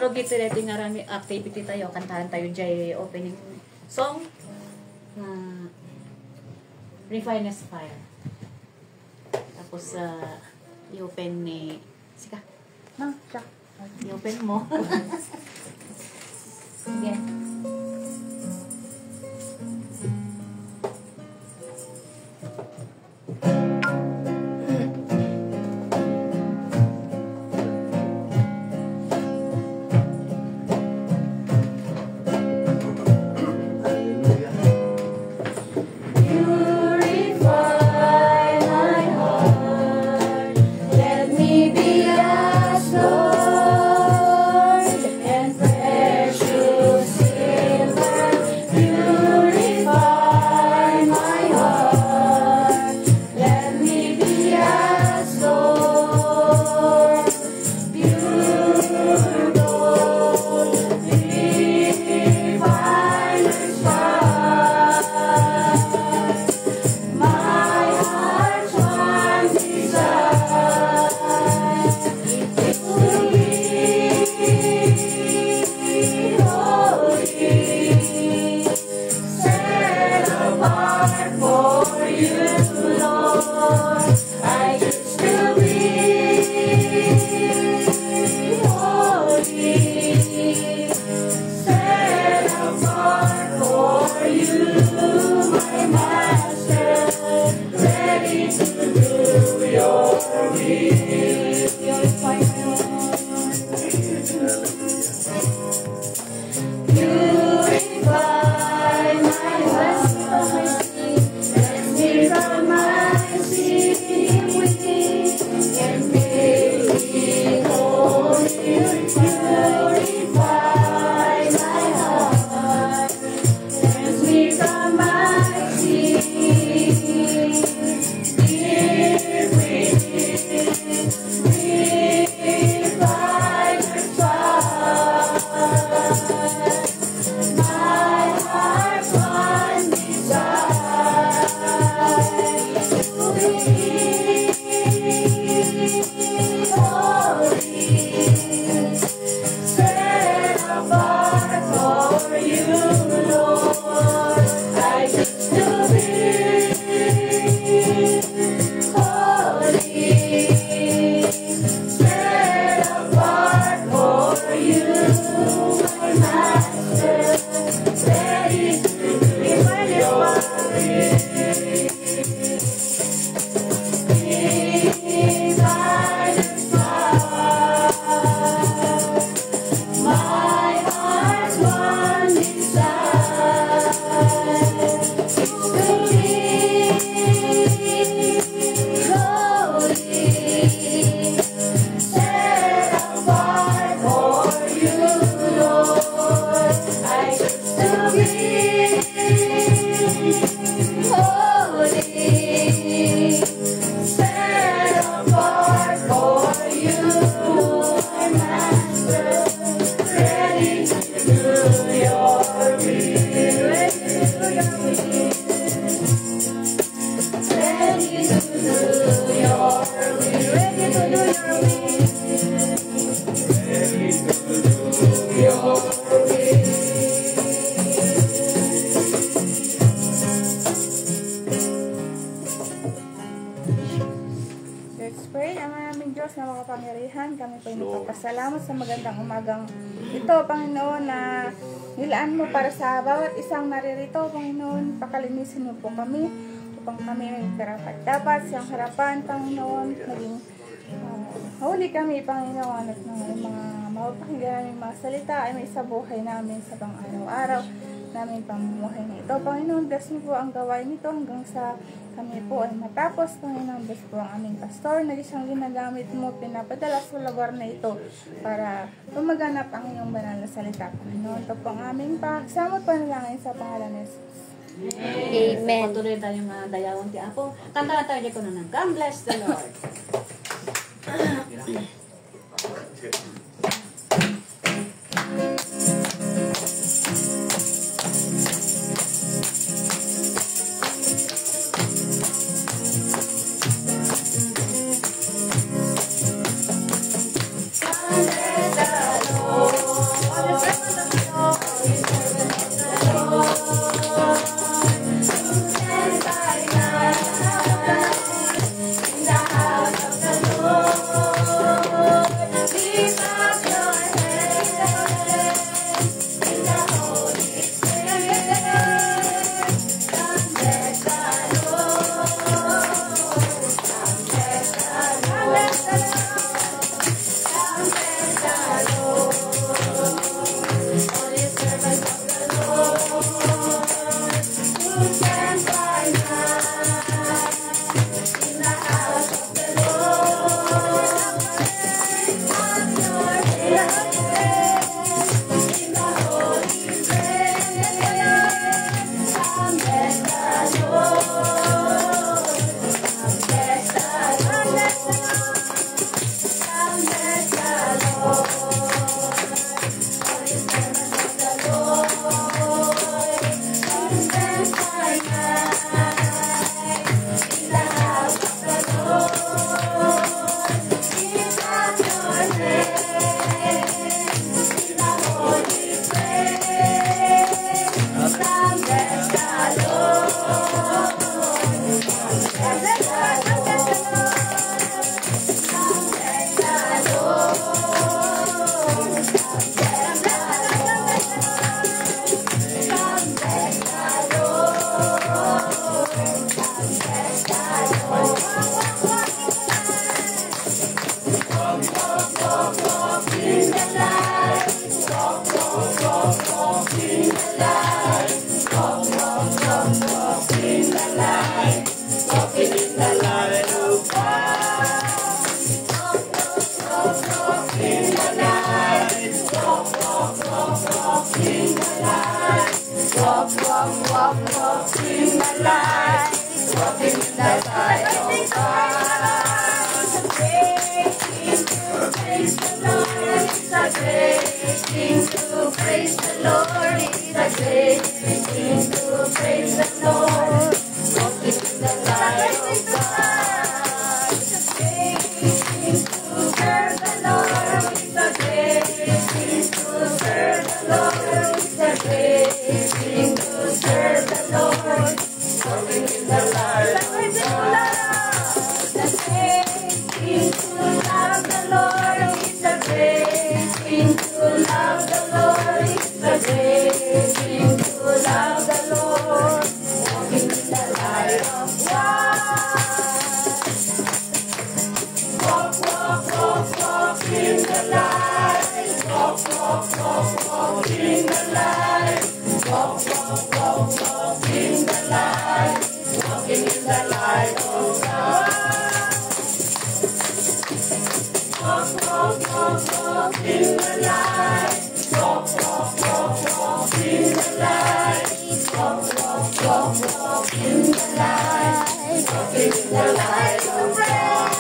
Gito dito nga rami activity tayo, kantahan tayo dyan opening song na Refiner's Fire. Tapos i-open ni Sika. No, siya. I-open mo. Sige. Kami po nagpapasalamat sa magandang umagang ito, Panginoon, na nilaan mo para sa bawat isang naririto, Panginoon. Pakalinisin mo po kami upang kami may karapat-dapat sa harapan, Panginoon. Naging huli kami, Panginoon, at ng mga mapapakinggan namin mga salita ay may sa buhay namin sa pang-araw-araw namin pamumuhay na ito. Panginoon, bless mo po ang gawain nito hanggang sa kami po ay matapos. Panginoon, bless po ang aming pastor na siyang ginagamit mo, pinapadala sa lugar na ito para tumaganap ang iyong banal na salita. Panginoon, ito po ang aming pasamot panalangin sa pangalan ni Jesus. Amen. Patuloy tayong mga dayawang ti Apo. Kanta tayo dito na God bless the Lord. Lord. praise the Lord. He's a great thing to praise the Lord. Walking in the light of God. It's a great thing to serve the Lord. It's a great thing to serve the Lord. It's a great thing to serve the Lord. Walking in the light of God. The great thing to love the Lord. It's a great thing to love the Lord. It's a great thing to love the Lord. Walking in the light of God. Walk, walk, walk, walk in the light. Walk, walk, walk, walk in the light. Walk, walk, walk, walk in the light. Walking in the light of God. Walk, walk, walk, walk in the light. Walk, walk, walk, walk in the light. Walk, walk, walk, walk in the light. Walking in the light of God.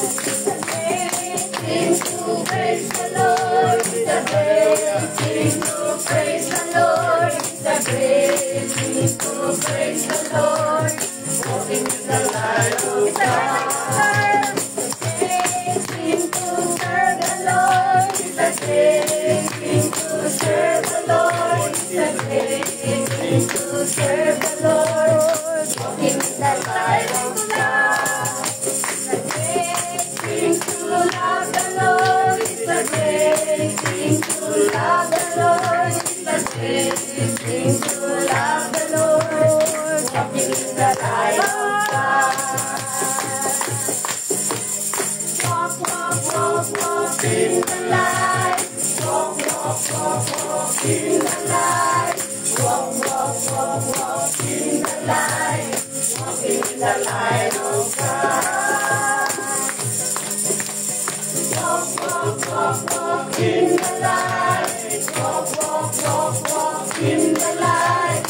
It's a great thing to praise the Lord. It's a great thing to praise the Lord. It's a great thing to praise the Lord. Walking in the light of God. It's a great thing to serve the Lord. It's a great thing to serve the Lord. It's a great thing to serve the Lord. Walking in the light of God. It's a great thing to love the Lord. It's a great thing to love the Lord. It's a great thing to love the Lord. Walking in the light of God. Walk, walk, walk, walk in the light. Walk, walk, walk, walk in the light. Walk, walk, walk, walk in the light. Walking in the light of God. Walk, walk, walk, walk in the light. Walk, walk, walk, walk in the light.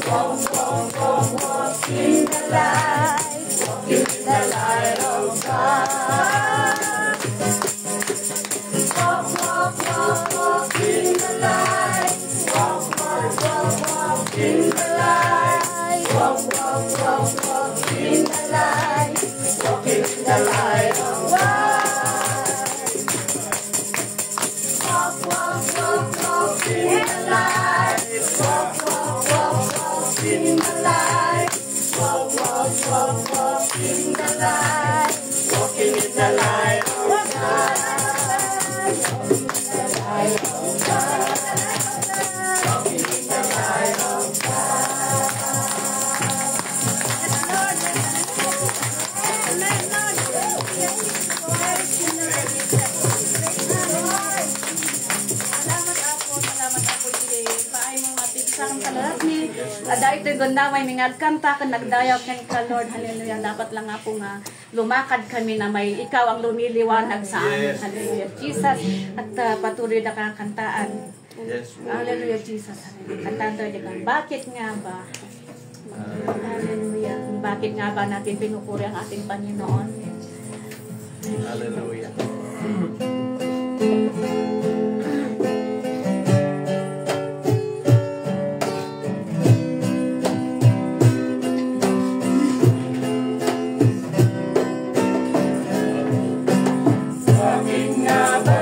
Walk, walk, walk, walk in the light. Walking in the light of God. Walk, walk, walk, walk in the light. Walk, walk, walk, walk in the light. Walk, walk, walk, walk in the light. Walking in the light of God. Walk, walk, walk, walk in the light. Walk, walk, walk, walk in the light. Walk, walk, walk, walk in the light. Walking in the light of God. Walking in the light of God. Walking in the light of Ada ito ganda may mga kanta kan nagdayaw kan ka Lord, hallelujah. Dapat lang nga po nga lumakad kami na may ikaw ang lumiliwanag sa amin, hallelujah Jesus. At patuloy na kakantaan, hallelujah Jesus, hallelujah. Kantaan tayo dyan, bakit nga ba, hallelujah, bakit nga ba natin pinupuri ang ating Panginoon, hallelujah. Bakit nga ba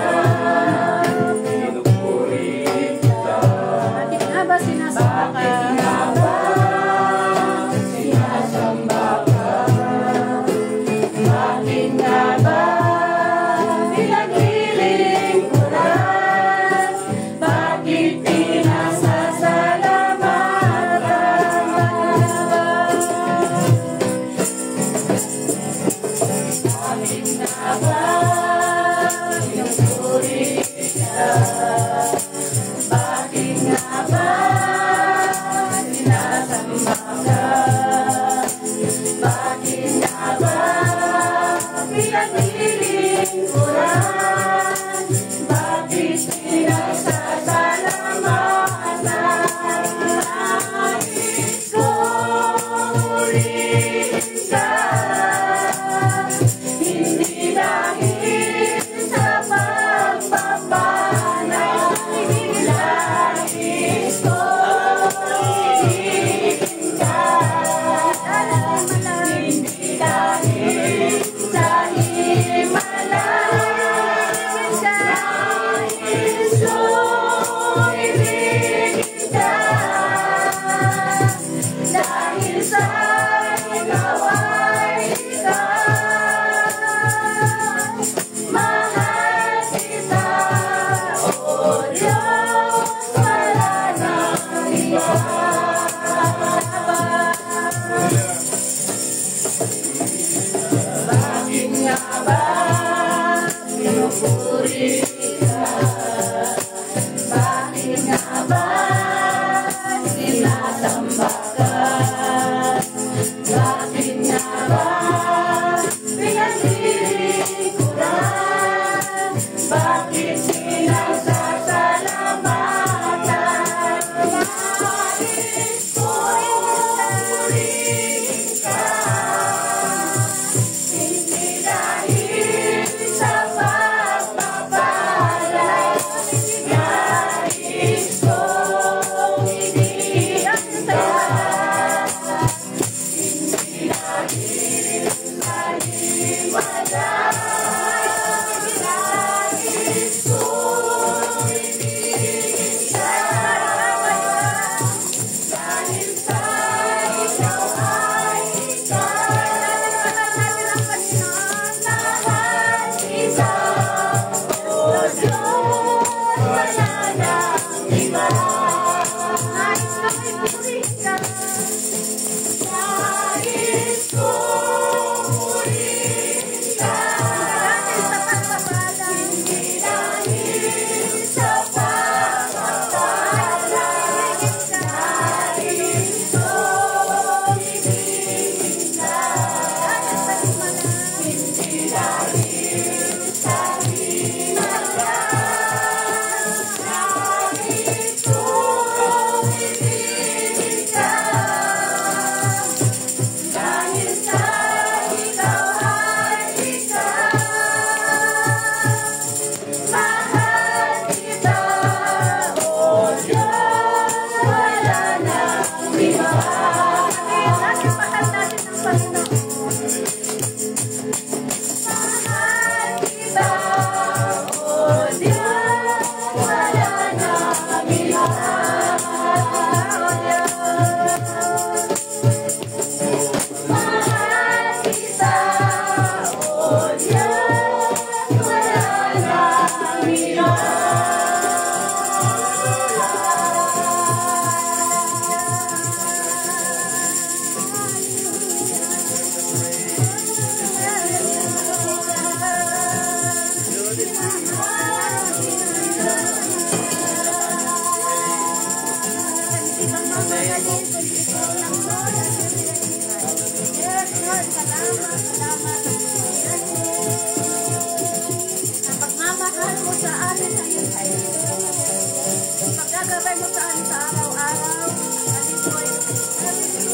mo saan sa araw-araw. Kasi po ay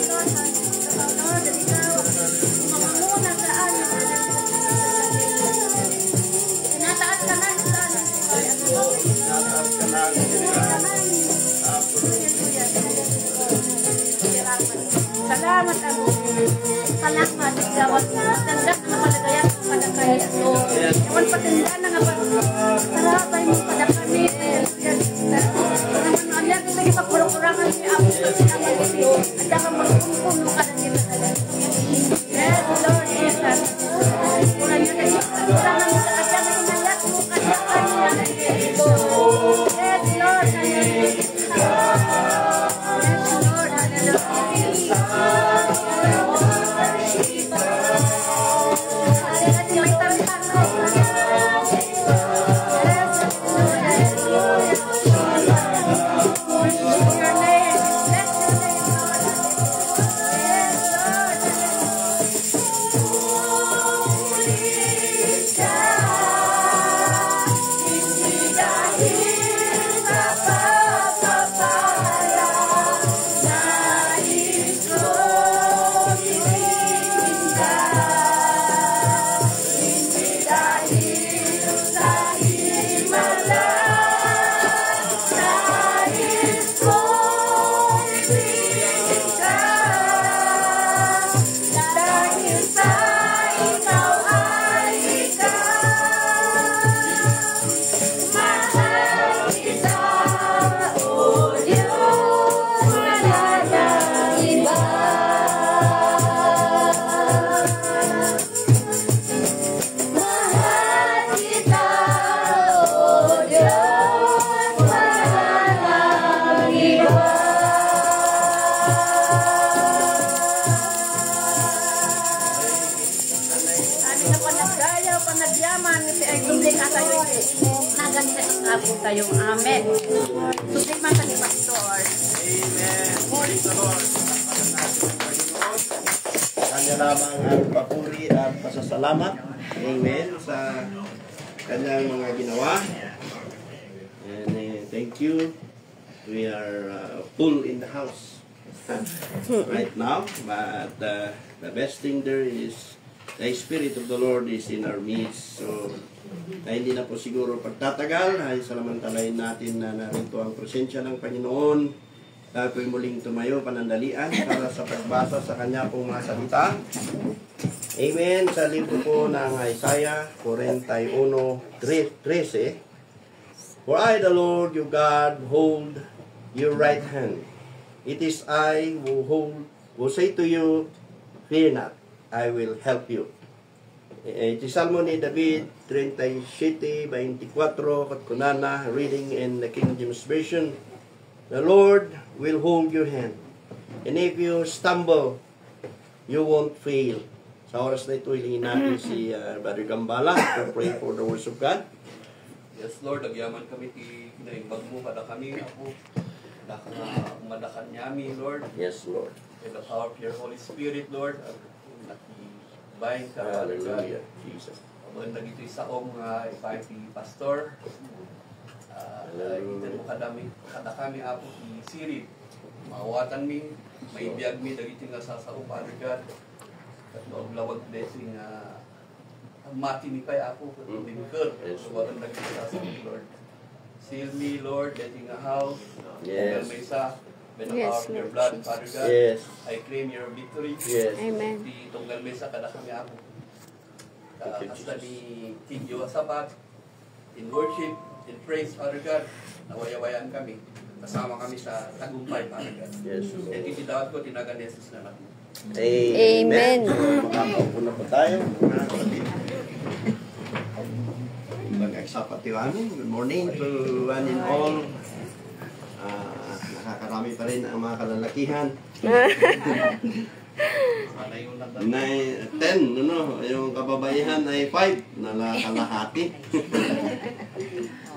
Lord, Lord, at ikaw, mamamuna saan. Tinataas ka lang saan. Salamat ako. Salamat. Gawat na. Tanda na malagayan. Malagaya. So, ewan patinda na nga ba. Sarapay mo padakanit. Naman alam na ipapuro-kurangan si Apo sa sinaman ito. At saka magpungkong ka na nila. Yes, Lord Jesus. Kuran nyo na ipapuro-kurangan sa kanya na inayat mo kanya kanya na ito. Yes, Lord. Yes, Lord. Tayo. Amen. Susik man ni Pastor. Amen. Praise the Lord. Kanya lamang ang papuri at pasasalamat. Amen. Sa kanyang mga ginawa. And thank you. We are full in the house right now. But the best thing there is the Spirit of the Lord is in our midst. So, na hindi na po siguro pagtatagal ay salamantalahin natin na narito ang presensya ng Panginoon. Tayo'y muling tumayo panandalian para sa pagbasa sa kanya pong mga salita. Amen. Sa libro po ng Isaiah 41:13. For I, the Lord your God, hold your right hand. It is I who say to you, fear not, I will help you. Iti Salmo ni David 37:24 katkunana, reading in the King James Version. The Lord will hold your hand, and if you stumble, you won't fail. Sa oras na ito, hilingin natin si Brother Gambala to pray for the words of God. Yes, Lord, nagyaman kami ti kinaimbag mo kada kami ako. Madakan niami, Lord. Yes, Lord. In the power of your Holy Spirit, Lord. Bayin ka, Hallelujah, Jesus. Abang na dito isaong ipahin ti Pastor. Itan mo kada kami ako ti Siri. Mawatan mi, maibiyag mi dagiti nga sasao, Father God. At lawag blessing mati ni kay ako dinker. Suwatan dagiti sasao, Lord. Seal me, Lord, letting a house. Yes. May sa by the Yes, power of your Lord blood, Jesus. Father God. Yes. I claim your victory. Yes. Amen. Di tunggal mesa kada kami ako. Thank you, Hasta Jesus. ni King Yosabat, in worship, in praise, Father God, nawayawayan kami. Kasama kami sa tagumpay, Father God. Yes, And Lord. itinawag ko, tinagan ni Jesus na lang. Amen. So, makakaupo na po tayo, mga kapatid. Mag-aksapat yung amin. Good morning to one and all. Nakakarami pa rin ang mga kalalakihan. 10, yung kababaihan ay 5, nalakalahati.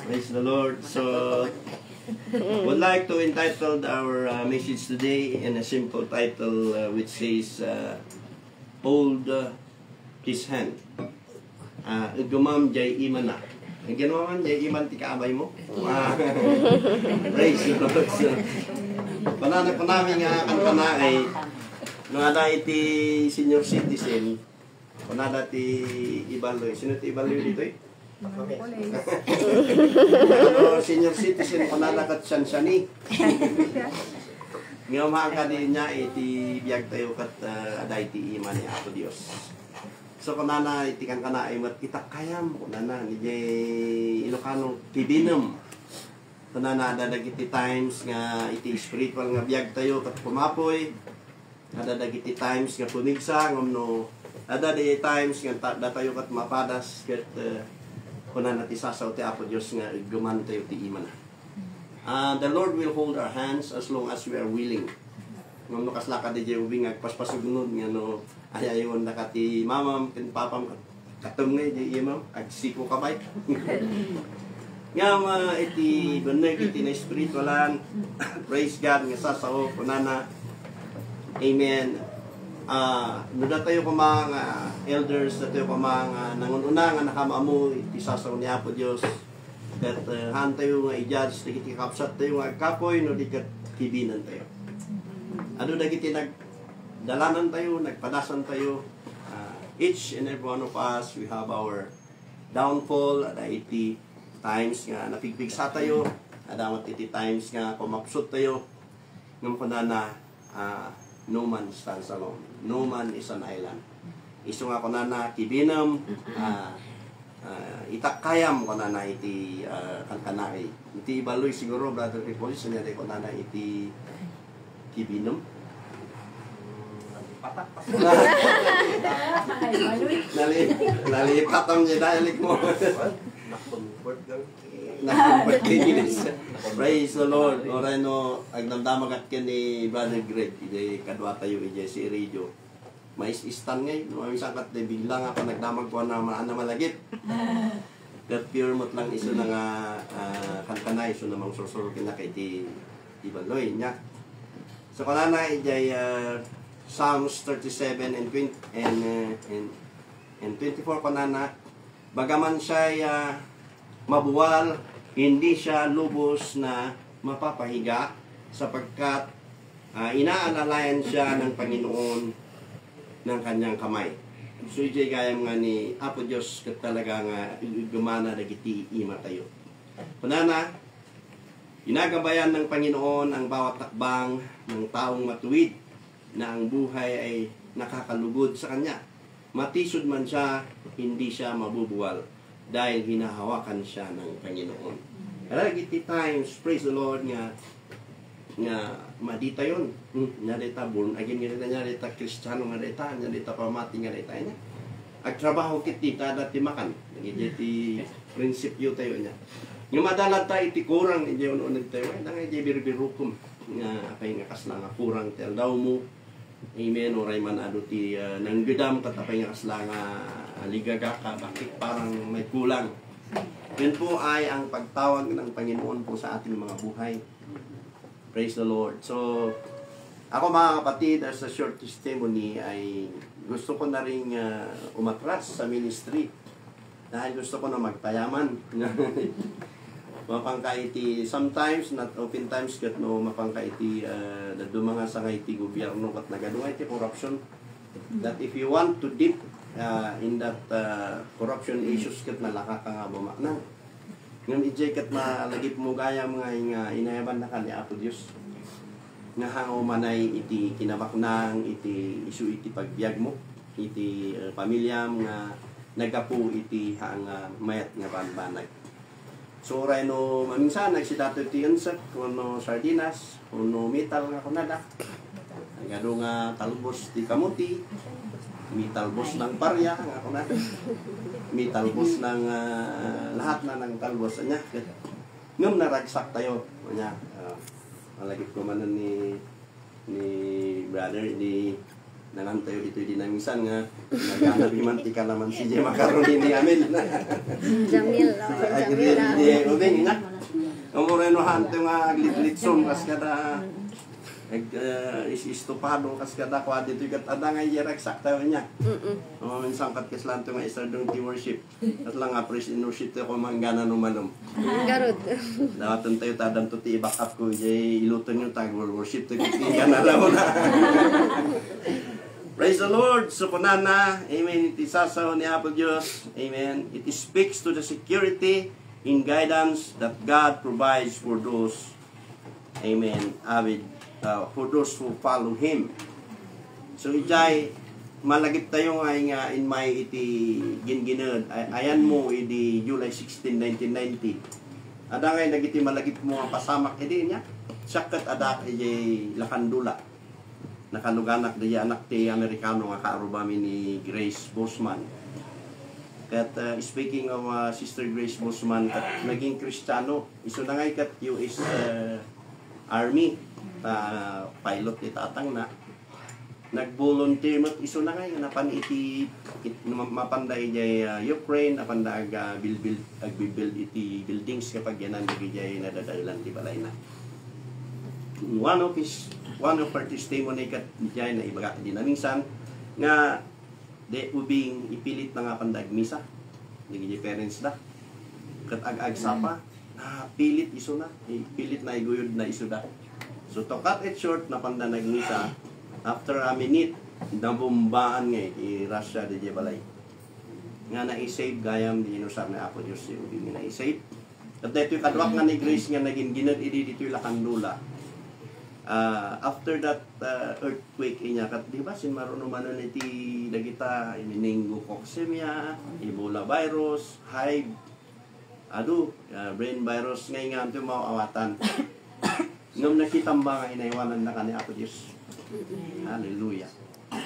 Praise the Lord. So, would like to entitle our message today in a simple title which says, Hold His Hand. Gumam jay imana. Ang ginawa man, iman ti kaabay mo. Praise the Lord. So, pananap ko namin nga kanta na ay nung ada iti senior citizen, panada ti Ibaloy. Sino ti Ibaloy dito eh? Senior citizen, panada kat Shansani. Ngayon ka din niya, iti biyag tayo kat aday ti iman ni Apo Diyos. So kunana itikan kana ay mat itakayam kunana ni jay Ilocano tibinum. Kunana ada dagiti times nga iti spiritual nga biag tayo kat pumapoy. Ada dagiti times nga punigsa ngomno. Ada di times nga tayo kat mapadas ket kunana ti sasaw ti Apo Dios nga guman tayo ti iman. The Lord will hold our hands as long as we are willing. Ngomno kasla ka di jay ubing agpaspasugunod nga no ayayon nakati mamam ken papam katum nga di imam agsiko kabay nga iti beneg iti na spiritualan. Praise God nga sasaw kunana amen. Nuda tayo ko mga elders tayo ko mga nangununa nga nakamaamu iti sasaw ni Apo Dios that han tayo nga i-judge dagiti kapsat tayo nga kapoy no di ket kibinan tayo ano dagiti dalanan tayo, nagpadasan tayo. Each and every one of us, we have our downfall. Ada iti times nga napigpigsa tayo. Ada iti times nga pumapsot tayo. Ngam kunana, no man stands alone. No man is an island. Iso nga kunana, kibinam, itakayam kunana iti kankanay. Iti Ibaloy siguro, Brother Ripolis, niya kunana iti kibinam. Nalipat ang dialect mo. Nakumport kinis. Praise the Lord. Oray no, agnamdamagat ka ni Brother Greg. Ide kadwa tayo ide si Radio. Mais istan ngay. May sakat de biglang ako nagdamag ko na malagit. That pure mot lang iso na nga kankanay. So namang susuro kinakay di Ibaloy niya. So kanana ide Psalms 37 and 20 and 24 kanana, bagaman siya mabuwal, hindi siya lubos na mapapahiga sapagkat inaalalayan siya ng Panginoon ng kanyang kamay. So ijay gayam nga ni Apo Diyos kat talaga nga gumana dagiti ima tayo. Kanana, inagabayan ng Panginoon ang bawat takbang ng taong matuwid na ang buhay ay nakakalugod sa kanya. Matisod man siya, hindi siya mabubuwal dahil hinahawakan siya ng Panginoon. Iti times, praise the Lord, nga madita yun. Nyarita born again nga nyarita Kristiyano nga dita, nyarita pamati nga dita niya. Agtrabaho kiti tada ti makan. Iti prinsipyo tayo niya. Yung madalat tayo iti kurang, iti ununod tayo. Dangay iti birbirukum. Nga apay nga kasla nga kurang tel daw mo. Amen. Oray man ado ti nanggudam katapay nga kasla nga ligaga ka. Bakit parang may kulang. Yun po ay ang pagtawag ng Panginoon po sa ating mga buhay. Praise the Lord. So, ako mga kapatid, as a short testimony, ay gusto ko na rin umatras sa ministry. Dahil gusto ko na magpayaman. Mapangkaiti, sometimes, not open times, kat no mapangkaiti, dumanga sa ngaiti gobyerno kat nagaduwa iti corruption. That if you want to dip in that corruption issues kat nalaka ka nga bumaknang. Ngayon ijay kat malagip mo gaya mga inayaban na ka ni Apo Diyos. Nga hango manay iti kinabaknang, iti isu iti pagbiag mo, iti pamilyam nga nagapu iti hang mayat nga banbanag. So oray no maminsan nagsidato iti unsak kuno sardinas, kuno metal nga kunada. Agado nga talbos ti kamuti, mitalbos ng parya nga kunada. Mitalbos ng lahat na ng talbos niya. Ngam naragsak tayo nya. Malagip ko man ni brother di nanan tayo dito di namisan nga naghanap mantika naman si Jay macaroni ni amin. Jamil. Di ubing nga. Amore no hanto nga aglitson kas kada Is-istupado kas kada kwa dito kat ada nga yerak sakta niya. Minsan kat kislan to nga isa dong worship. At lang nga praise in worship ko manggana numanom. Garod. Dawatan tayo tadam to ti backup ko jay iluton yung tag worship to gana lang na. Praise the Lord. So kunana, amen. It is sasaw ni Apo Diyos. Amen. It speaks to the security in guidance that God provides for those, amen, for those who follow Him. So ijay malagip tayo nga in my iti ginginod ayan mo iti July 16, 1990. Ada ngay nagiti malagip mo ang pasamak iti niya. Sakat adak iti lakandula. Nakaluganak di anak ti Amerikano nga kaarubami ni Grace Bosman. Kat speaking of Sister Grace Bosman, kat naging Kristiyano, iso na ngay kat US Army pilot ni tatang na nag-volunteer mo iso na ngay napan iti mapanday jay Ukraine napanda ag-build iti buildings kapag yanan jay nadadalan di balay na one of her testimony kat jay na ibaga di na minsan nga de ubing ipilit na nga pandag misa di jay parents da kat ag sapa pilit iso na ipilit na iguyod na iso da. So to cut it short, napanda nagmisa after a minute, nabumbaan nga i-Russia di Jebalay. Nga na-save gayam di inusar na Apo Diyos yung hindi na-save. At dito yung kadwak nga ni Grace nga naging ginad dito yung lakandula. After that earthquake inya, kat di ba sin marunumanon iti dagita meningococcemia, Ebola virus, hive, brain virus ngay nga ito mawawatan. Ngam nakitamba nga inaiwanan na ka ni Apo Diyos. Hallelujah.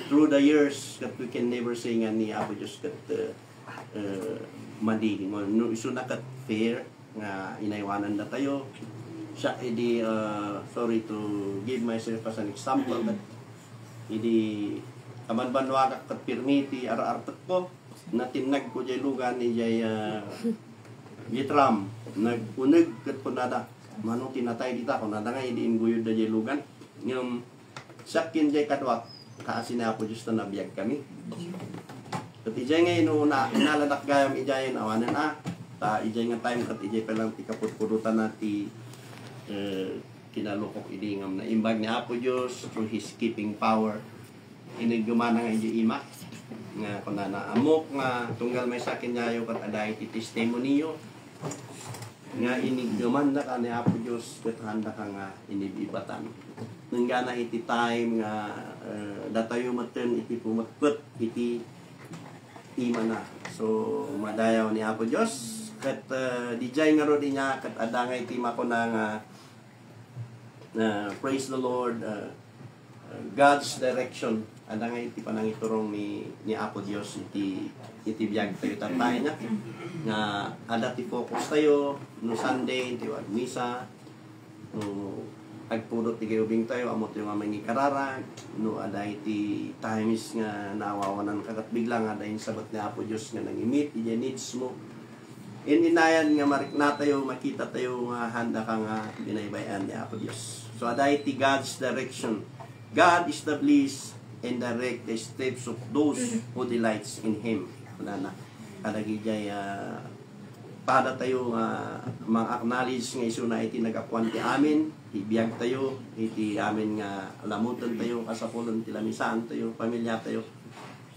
Through the years that we can never say nga ni Apo Diyos kat madi. No, iso na kat fair nga inaiwanan na tayo. Siya, sorry to give myself as an example, but kamanbanwa kat pirmiti ara-artat ko, natinag ko jay lugan ni jay Gitram, nag-unag kat punada. Manong tinatay dita ko nada nga idiin guyod da jay lugan ngam sakin jay kadwak kaasi na Apo Diyos na nabiyag kami kat ijay nga inuna inaladak gayam ijay awanan ta ijay nga time kat ijay palang tikaput-purutan nati kinalukok idingam na imbag ni Apo Diyos through His keeping power inigumana nga ijay ima nga kunana amok nga tunggal may sakin yayo kat aday ti testimony yo nga inigduman na ka ni Apo Diyos kat handa ka nga inibibatan nga na iti time nga datayo maten iti pumatput iti ima na so madayaw ni Apo Diyos kat dijay nga ro di niya kat ada nga iti mako na nga praise the Lord God's direction ada nga iti panangiturong ni Apo Diyos iti biyag tayo tatay niya nga ada ti focus tayo no Sunday ti wag misa no agpudot ti gayubing tayo amot yung mga kararag no ada iti times nga naawawanan kagat biglang ada yung sabat ni Apo Diyos nga nangimit iti needs mo inayan nga marikna tayo makita tayo nga handa ka nga binaybayan ni Apo Diyos so ada iti God's direction. God establish and direct the steps of those who delights in Him. Wala na. Kadagi jay pada tayo ma-acknowledge nga iso na iti nagapuan ti amin, ibiyag tayo, iti amin nga alamutan tayo, kasapulon ti lamisaan tayo, pamilya tayo.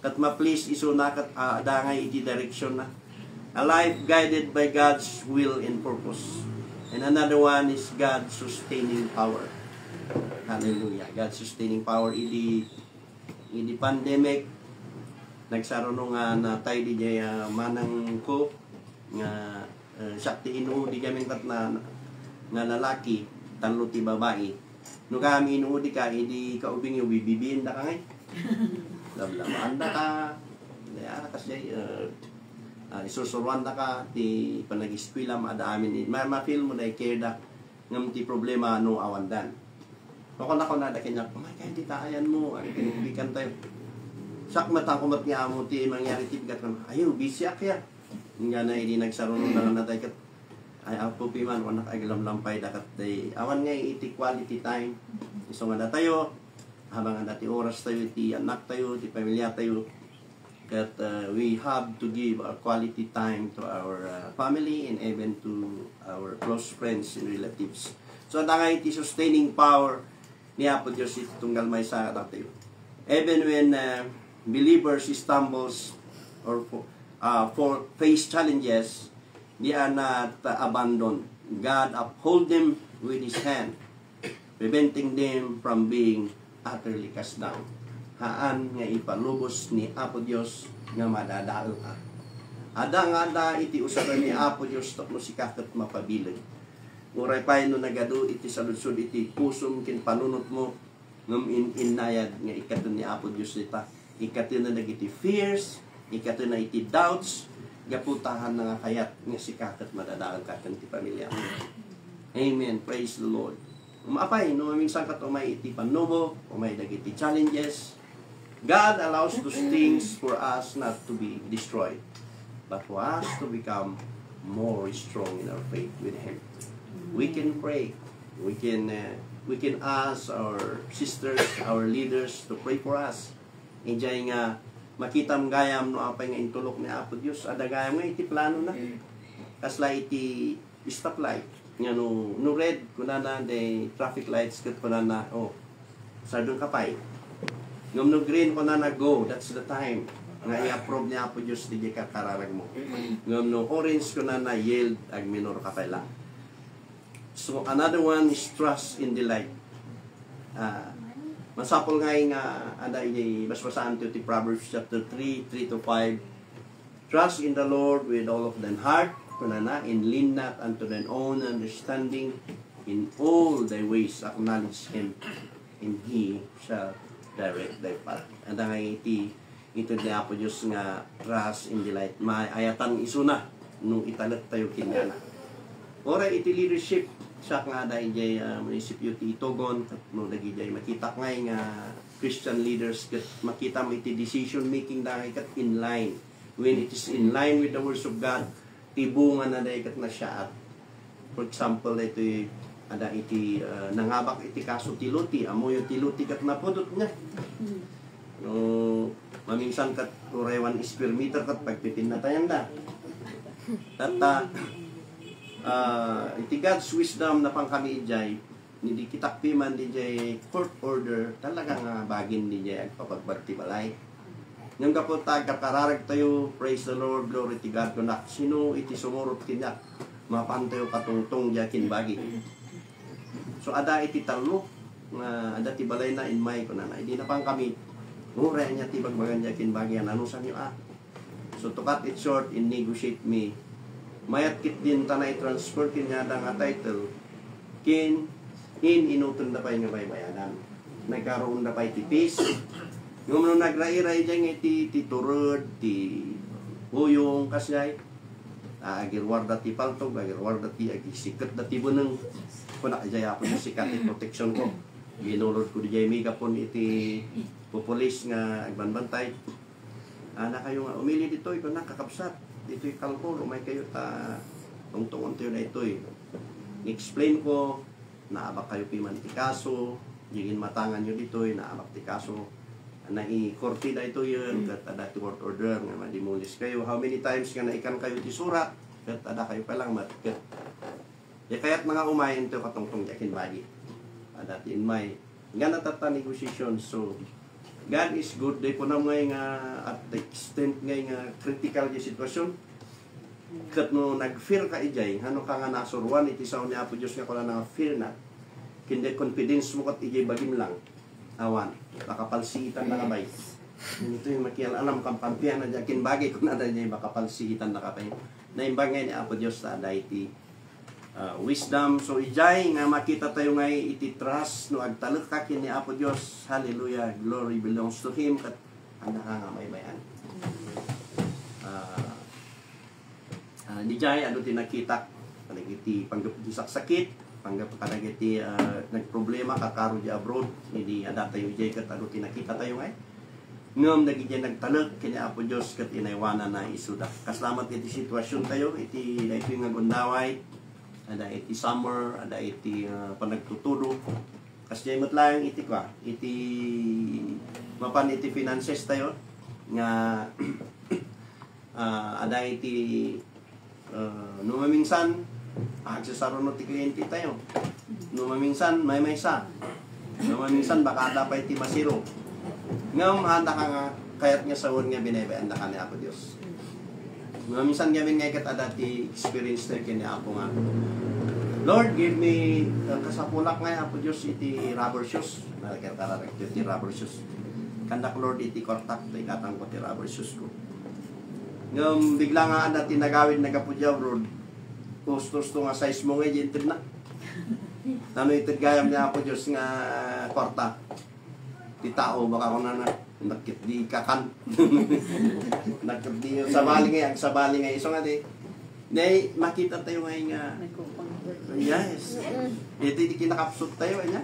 Kat ma-please iso na kat adangay iti direction na. A life guided by God's will and purpose. And another one is God's sustaining power. Hallelujah. God's sustaining power. Idi pandemic, nagsarono nga natay di jay manang ko nga sakti inuudi kami kat na nga lalaki tanlo ti babae no kami inuudi ka idi kaubing yung bibibiin da ka ngay lablamaan da ka kasi isusuruan da ka ti panag-eskwela maadaamin ma-feel mo na i-care da ngam ti problema no awandan ako na da kanya kaya di taayan mo kinubikan tayo sak matang kumat nga mo ti mangyari ti bigat kan ayo bisyak ya nga na hindi nagsaroon na natay kat ay apo piman wanak aglam lampay dakat day awan nga iti quality time iso nga na tayo, habang nga ti oras tayo, ti anak tayo, ti pamilya tayo, that we have to give our quality time to our family and even to our close friends and relatives. So, dangay iti sustaining power ni Apo Diyos iti tunggal may sa tayo. Even when believers stumbles or for face challenges, they are not abandoned. God uphold them with His hand, preventing them from being utterly cast down. Haan nga ipalubos ni Apo Dios nga madadaal ka. Ada iti usaran ni Apo Dios tapno si kakat mapabilag. Uray pay no nagadu iti saludsod iti kusum kin panunot mo ngem inayad nga ikaton ni Apo Dios ita. Ikaton na dagiti fears, ikaton na iti doubts, gaputahan na nga kayat nga si kakat madadaal ka ti pamilya mo. Amen. Praise the Lord. Umapay no minsan kat umay iti panubo, umay dagiti challenges. God allows those things for us not to be destroyed, but for us to become more strong in our faith with Him. We can pray. We can ask our sisters, our leaders to pray for us. Enjay nga makitam gayam no apay nga intulok ni Apo Dios. Ada gayam nga iti plano na. Kasla iti stoplight. Nga no red kunana de traffic lights ket kunana sardong kapay. Ngam no green ko na go, that's the time nga i-approve niya po Diyos di ka kararag mo. Ngam no orange ko na yield ag minor kapay lang. So another one is trust in the light. Masapol nga ada basbasan to the Proverbs chapter 3:3-5. Trust in the Lord with all of thine heart, kunana, and lean not unto thine own understanding. In all thy ways acknowledge Him, and He shall direct thy path. Ang dangay ito di Apo Diyos nga trust in the light. Maayatan isuna nung italat tayo kinana. Ora iti leadership siya nga dahil jay munisipyo ti Itogon at no dagi jay makita ngay nga Christian leaders kat makita mo iti decision making dahil kat in line. When it is in line with the words of God, tibungan na dahil kat na siya at for example ito ada iti nangabak iti kaso tiluti amo yung tiluti kat napudot niya no maminsan kat urewan square meter kat pagpipin na tayan da tata iti God's wisdom na pang kami ijay hindi kitakpi man di jay court order talagang bagin di jay agpapagbagti balay yung kaputag kakararag tayo praise the Lord glory to God kunak sino iti sumurot kinyak mapantayo katungtong jakin bagi. So ada iti talo nga ada ti balay na in may kunana hindi na pang kami mura niya ti bagbagan jakin bagyan anusan niyo so to cut it short in negotiate me mayat kit din tanay transfer kinya da nga title kin inuton da pay nga baybayanan nagkaroon da pay ti peace ngum no nagrai-rai jang iti turod ti uyong kasay agirwarda ti paltog agirwarda ti agisikat da ti buneng kuna jaya po yung sikat protection ko ginulod ko di jay megapon iti pupulis nga agbanbantay na kayo nga umili dito ito nakakapsat dito yung kalpol umay kayo ta tungtungon tayo na ito explain ko naabak kayo piman ti kaso jigin matangan nyo dito naabak ti kaso nai-korti na ito yun kat ada ti court order nga madimulis kayo how many times nga naikan kayo ti surat kat ada kayo palang kat kaya't mga umayin ito katungtong yakin bagi. Dati in my nga natata negotiation. So, God is good. Day po na ngay nga at the extent ngay nga critical yung sitwasyon. Kat no nag-fear ka ijay, ano ka nga nasurwan, itisaw niya po Diyos nga kung na fear na. Kindi confidence mo kat ijay bagim lang. Awan, makapalsiitan na kabay. Ito yung makialam kampiyan na yakin bagi kung na ijay makapalsiitan na kabay. Naimbangay niya po Diyos na daiti wisdom. So ijay nga makita tayo ngay iti trust no agtalek ka kini Apo Dios. Hallelujah. Glory belongs to Him kat anda nga maybayan. Ijay ado tinakita kanagiti panggap sakit, panggap kanagiti nagproblema kakaro di abroad. Hindi ada tayo ijay kat ado tinakita tayo ngay. Ngam nagijay nagtalek kini Apo Dios kat inaywana na isuda. Kasalamat iti sitwasyon tayo iti nga gundaway. Ada iti summer, ada iti panagtutudo. Kasi imot lang iti ko, iti mapan iti finances tayo nga ada iti numaminsan agsasaro no ti kliyente tayo. Numaminsan may sa. Numaminsan baka ada pa iti masiro. Ngam handa ka nga kayat nga sawon nga binabayaan ka ni Apo Dios. Numaminsan gamin nga ikat ada ti experience tayo kini Apo nga. Lord, give me kasapulak nga Apo Dios iti rubber shoes. Nagkatarak iti rubber shoes. Kandak Lord iti kortak iti katang ko ti rubber shoes ko. Ngam bigla nga ada tinagawid nagapudyaw Lord. Gusto nga size mo nga jinted na. Ano itid gayam niya Apo Dios nga korta. Ti tao baka ko na nakit di kakan. Nakit di sabali nga iso nga di. Nay makita tayo ngayon nga. Yes. Ito di kinakapsot tayo niya.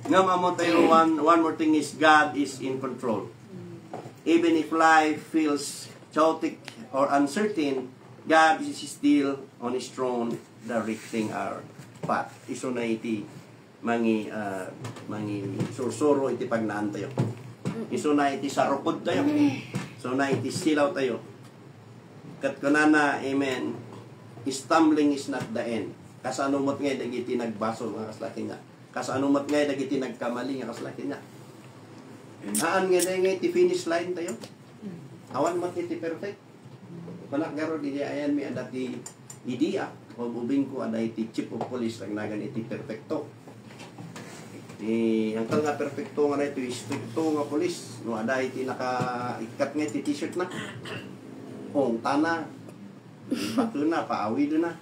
Nga mamo tayo one more thing is God is in control. Even if life feels chaotic or uncertain, God is still on His throne directing our path. Iso na iti mangi sursuro iti pagnaan tayo. Iso na iti sarupod tayo. So na iti silaw tayo. Kat kunana, amen, stumbling is not the end. Kasanumot ngay dagiti nagbasol nga kaslaki nga. Kasanumot ngay dagiti nagkamali nga kaslaki nga. Haan nga ngay iti finish line tayo. Awan mo iti perfect. Panakgaro di ayan mi adati idea o ubing ko ada iti chief of police ang nagan iti perfecto. Ang nga perfecto nga na ito stricto nga police. No ada iti naka-ikat nga iti t-shirt na. Ong tana, pato na, paawi doon na.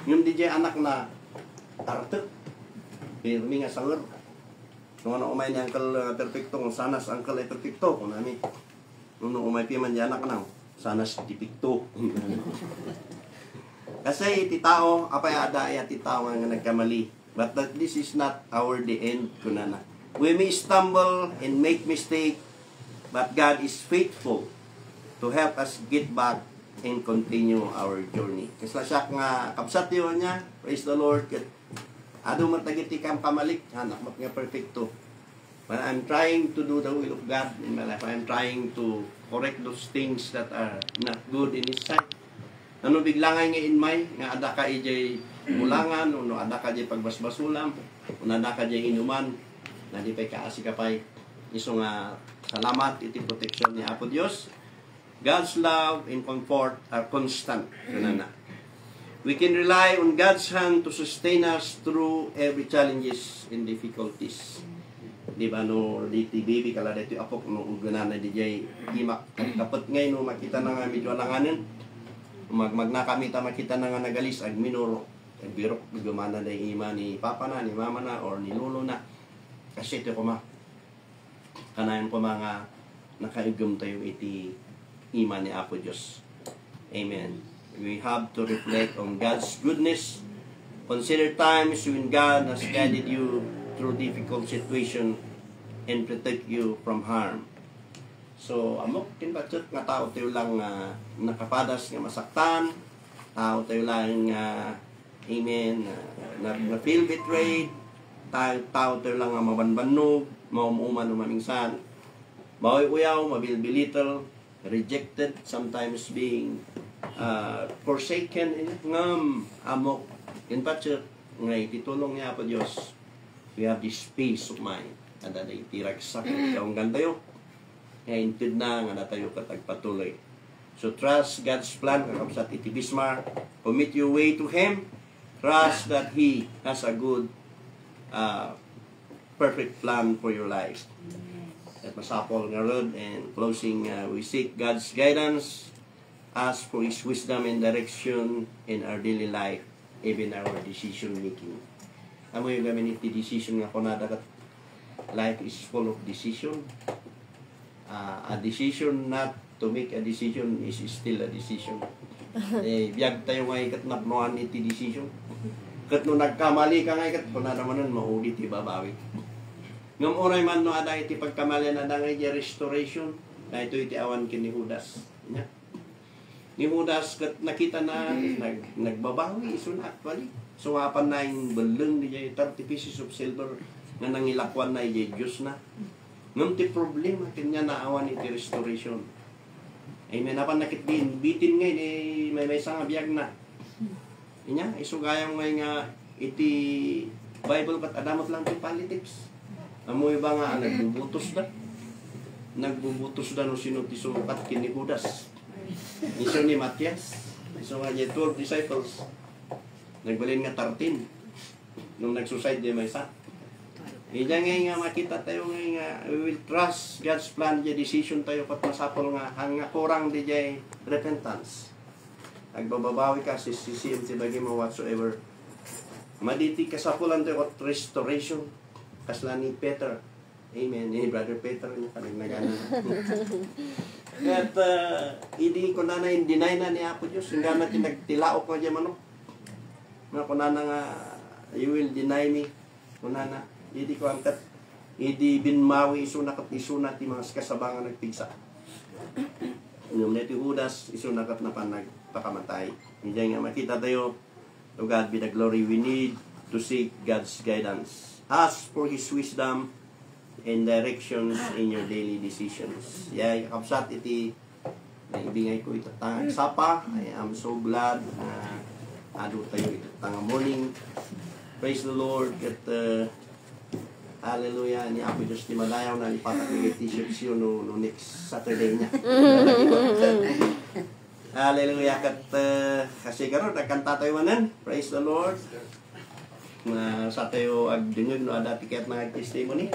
Yung DJ anak na arte, pirmi nga sanger. Kung ano umay ni Uncle Perfecto, kung sanas Uncle ay Perfecto, kung nami. Kung umay piman di anak na, sanas tipikto. Kasi iti tao, apay ada ay iti tao nga nagkamali. But that this is not our the end, kunana. We may stumble and make mistake, but God is faithful to help us get back and continue our journey. Kasla siya nga kapsat yun niya, praise the Lord. Ado matagiti kang pamalik, anak mat nga perfecto. But I'm trying to do the will of God in my life. I'm trying to correct those things that are not good in His sight. Ano biglangan nga inmay, nga ada ka ijay mulangan, o ada ka ijay pagbasbasulam, o ada ka ijay inuman, na di pa'y kaasi ka pa'y iso nga salamat iti protection ni Apo Dios. God's love and comfort are constant. We can rely on God's hand to sustain us through every challenges and difficulties. Di ba no, diti baby kala dito apok no ugana na DJ himak kapot ngay no makita na nga medyo alanganin. Magna kami ta makita na nga nagalis ag minuro. Ag birok gumana na ima ni papa na, ni mama na or ni lolo na. Kasi ito ko kanayon po mga nakaigum tayo iti iman ni Apo Diyos. Amen. We have to reflect on God's goodness. Consider times when God has guided you through difficult situation and protect you from harm. So, amok kinbatsot nga tao tayo lang nakapadas nga masaktan. Tao tayo lang amen, na feel betrayed. Tao tayo lang mabanbanog, maumuman mamingsan. Mauuyaw, mabilbilittle, rejected, sometimes being forsaken, ngam, amok, in patsot, nga ititulong niya po Diyos, we have this peace of mind, at na itiragsak, kaong gantayo, nga intid na, nga natayo katagpatuloy. So trust God's plan, kakapsat iti Bismarck, commit your way to Him, trust that He has a good, perfect plan for your life. At masapol nga road and closing, we seek God's guidance, ask for His wisdom and direction in our daily life, even our decision making. Amo yung gamin iti decision nga kunada kat life is full of decision. A decision not to make a decision is still a decision. Biyag tayo nga ikat napnoan iti decision. Kat no nagkamali ka nga ikat kunada mo nun maulit ibabawi. Ngam oray man no ada iti pagkamali na da nga iti restoration na ito iti awan kin ni Judas. Ni Judas kat nakita na nagbabawi iso na actually. suwapan na yung balong ni 30 pieces of silver nga nangilakwan na yung Diyos na. Nung ti problema, kanya naawan iti restoration. Ay may napan nakitbin, bitin nga, may isang abiyag na. Inya, isugayang may nga iti Bible kat adamot lang ti politics. Amoy ba nga, nagbubutos da? Nagbubutos da no sino ti sukat kini Judas. Iso ni Matias. Iso nga niya 12 disciples. Nagbalin nga 13. Nung nagsuicide di may isa. Ija nga makita tayo nga we will trust God's plan di decision tayo pat masapol nga hang kurang di jay repentance. Agbababawi ka sisiyem ti bagi mo whatsoever. Maditi kasapulan tayo at restoration kasla ni Peter. Amen. Ni Brother Peter niya panagnagan. At hindi ko na deny na ni Apo Diyos. Hingga natin nagtilaok nga dyan manok. Nga ko na nga you will deny me. Kuna na. Hindi ko angkat. Hindi binmawi isunakat isunat ti mga kasabangan nagpigsa. Yung neti Judas isunakat na nagpakamatay. Hindi nga makita tayo. To God be the glory. We need to seek God's guidance. Ask for His wisdom and directions in your daily decisions. Yeah, kapsat iti naibingay ko ito tanga sapa. I am so glad na ado tayo ito tanga morning. Praise the Lord. At hallelujah, ni Apo Diyos ni Malayaw na lipatak ni t-shirt siyo no next Saturday niya. Hallelujah. Kat kasi karon nagkanta tayo manan. Praise the Lord. Sa tayo agdingog no ada tiket na testimony.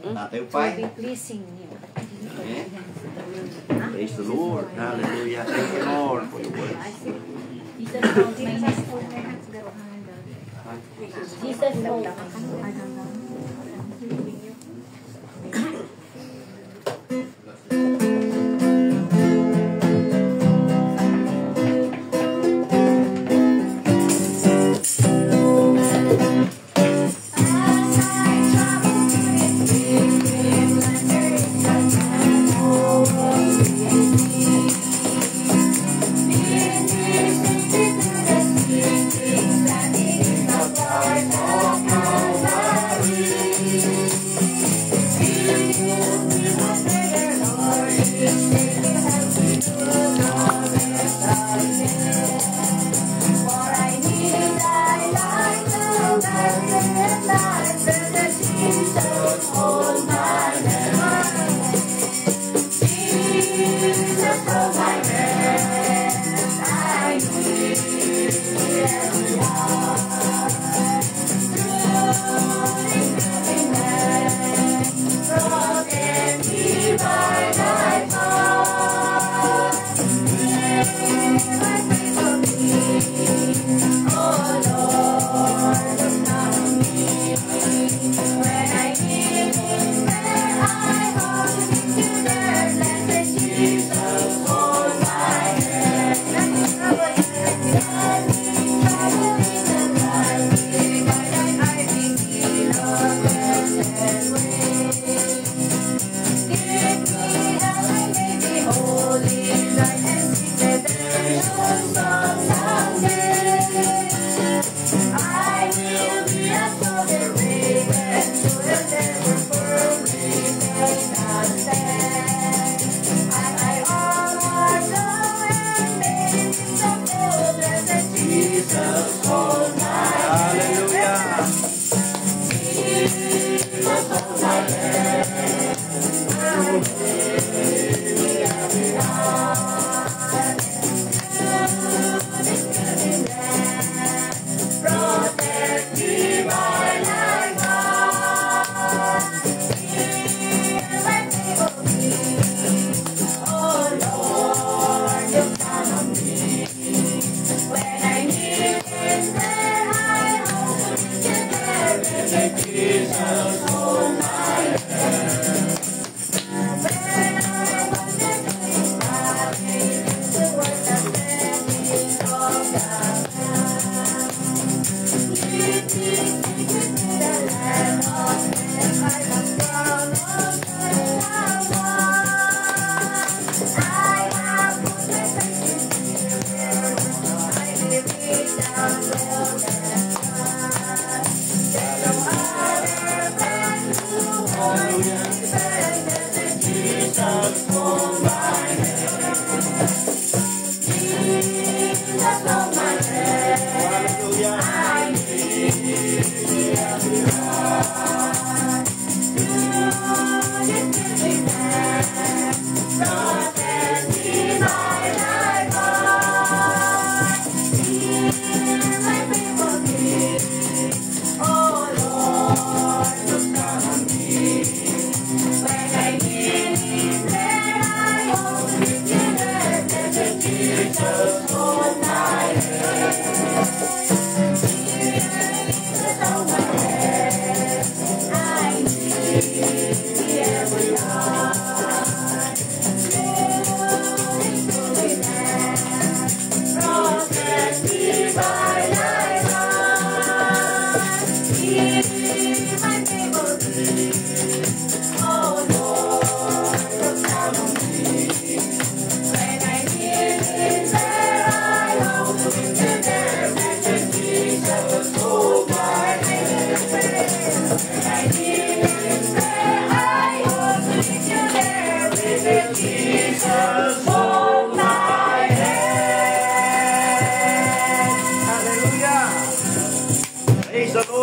Tayo pa. Pleasing you. Praise the Lord. Hallelujah. Thank you, Lord, for your word. Jesus knows. Down.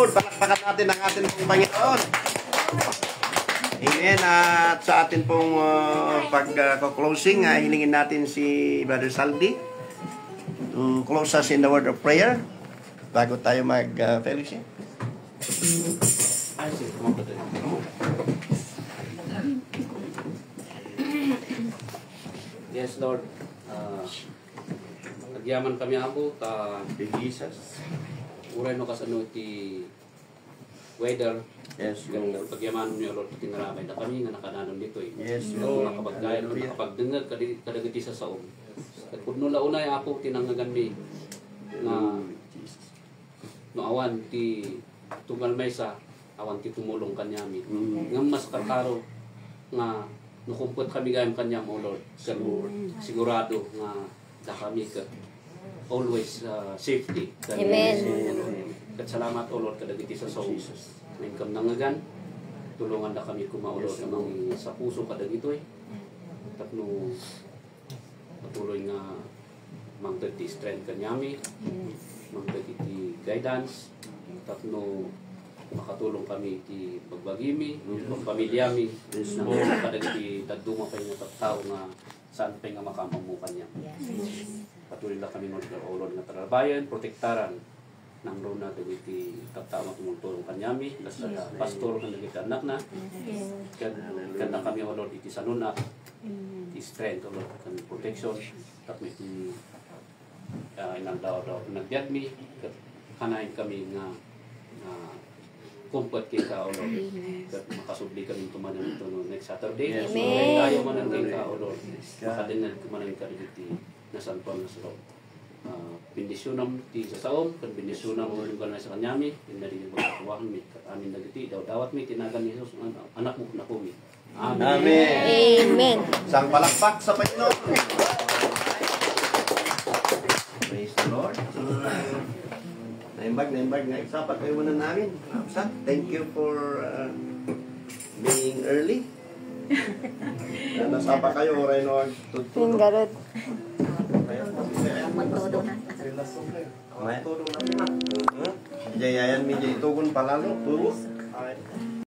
Palakpakan natin ang ating pong Panginoon. Amen. At sa atin pong pag-closing, hilingin natin si Brother Saldi to close us in the word of prayer bago tayo mag-fellowship. Yes, Lord. Nagyaman kami ako ta Jesus. uray no kasano ti weather. Yes, Ganda pagyaman niyo Lord tinarabay na kami nga nakadanon dito eh. Yes, Lord. Lord. Nakapagdayon nakapagdengag kadagiti sa saom. At kuno launay ako tinangagan mi na no awan ti tumal maysa awan ti tumulong kanyami. Nga mas kakaro nga nukumpot kami gayam kanyam o Lord. Sigurado nga da kami ka always safety. Amen. Kat salamat o Lord kadagiti sa saom. May kamnangagan tulungan na kami kumaulot namang sa puso kadagito eh. Tapno patuloy nga mangtati strength kanyami, mangtati guidance, tapno makatulong kami ti pagbagimi, pagpamilyami, na kadagiti daduma kayo nga tao nga saan pa nga makamamukan niya. Patuloy na kami mag-ulod nga tarabayan, protektaran nang roon na dagiti kaptao tumulong kanyami, nasa pastor kan dagiti anak na, kan na kami ulod iti sanuna, iti strength ulod kan protection, at may inang daw nagbiag mi, kanain kami nga kumpot kita ulod, at makasubli kami tumanan ito no next Saturday. Amen. Ayaw man ang kita ulod, makadinag kumanan ka dagiti nasan pa na sa loob. Bendisyonan ti sa saom, kan bendisyonan mo lugar na sa kanyami, hindi rin magkakuwahan mi, kat amin nagiti, dawat mi, tinagan ni Jesus, anak mo na po mi. Amen. Amen. Isang palakpak sa Panginoon. Praise the Lord. Naimbag nga isapat kayo muna namin. Thank you for being early. Nasapa kayo, Reno. Yung garot. Jayayan mi jay tugon palalo. Tugo.